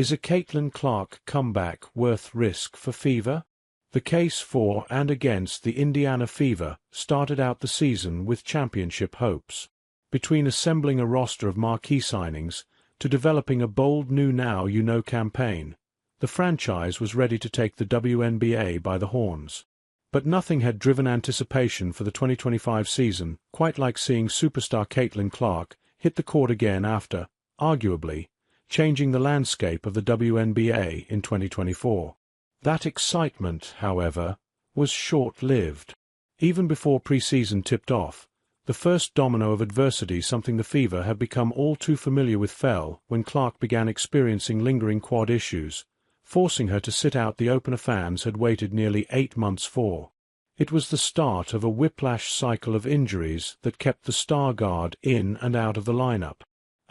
Is a Caitlin Clark comeback worth risk for Fever? The case for and against the Indiana Fever started out the season with championship hopes. Between assembling a roster of marquee signings to developing a bold new now you know campaign, the franchise was ready to take the WNBA by the horns. But nothing had driven anticipation for the 2025 season quite like seeing superstar Caitlin Clark hit the court again after, arguably, changing the landscape of the WNBA in 2024. That excitement, however, was short-lived. Even before preseason tipped off, the first domino of adversity something the Fever had become all too familiar with fell when Clark began experiencing lingering quad issues, forcing her to sit out the opener fans had waited nearly 8 months for. It was the start of a whiplash cycle of injuries that kept the star guard in and out of the lineup.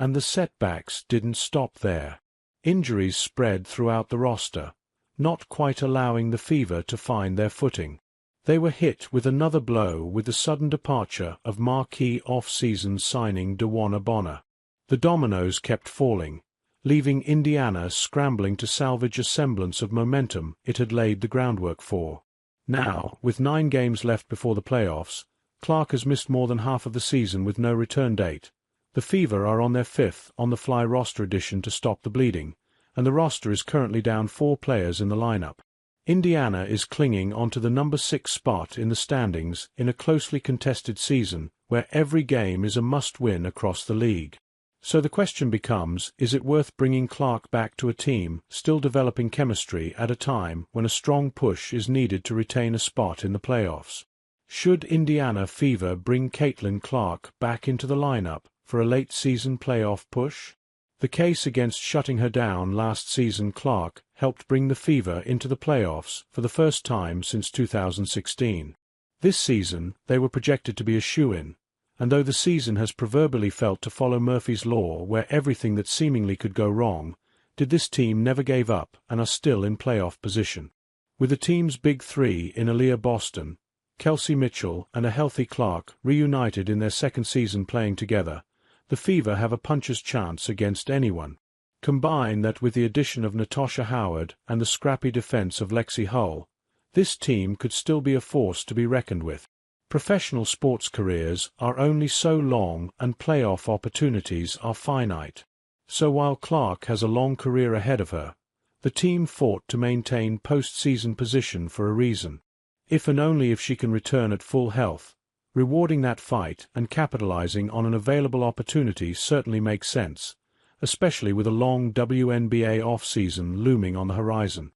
And the setbacks didn't stop there. Injuries spread throughout the roster, not quite allowing the Fever to find their footing. They were hit with another blow with the sudden departure of marquee off-season signing DeWanna Bonner. The dominoes kept falling, leaving Indiana scrambling to salvage a semblance of momentum it had laid the groundwork for. Now, with 9 games left before the playoffs, Clark has missed more than half of the season with no return date. The Fever are on their 5th on-the-fly roster addition to stop the bleeding, and the roster is currently down 4 players in the lineup. Indiana is clinging onto the number 6 spot in the standings in a closely contested season where every game is a must-win across the league. So the question becomes, is it worth bringing Clark back to a team still developing chemistry at a time when a strong push is needed to retain a spot in the playoffs? Should Indiana Fever bring Caitlin Clark back into the lineup for a late-season playoff push? The case against shutting her down last season. Clark helped bring the Fever into the playoffs for the first time since 2016. This season, they were projected to be a shoo-in, and though the season has proverbially felt to follow Murphy's Law where everything that seemingly could go wrong, did this team never gave up and are still in playoff position. With the team's big 3 in Aaliyah Boston, Kelsey Mitchell and a healthy Clark reunited in their second season playing together, the Fever have a puncher's chance against anyone. Combine that with the addition of Natasha Howard and the scrappy defense of Lexi Hull, this team could still be a force to be reckoned with. Professional sports careers are only so long and playoff opportunities are finite. So while Clark has a long career ahead of her, the team fought to maintain postseason position for a reason. If and only if she can return at full health, rewarding that fight and capitalizing on an available opportunity certainly makes sense, especially with a long WNBA off-season looming on the horizon.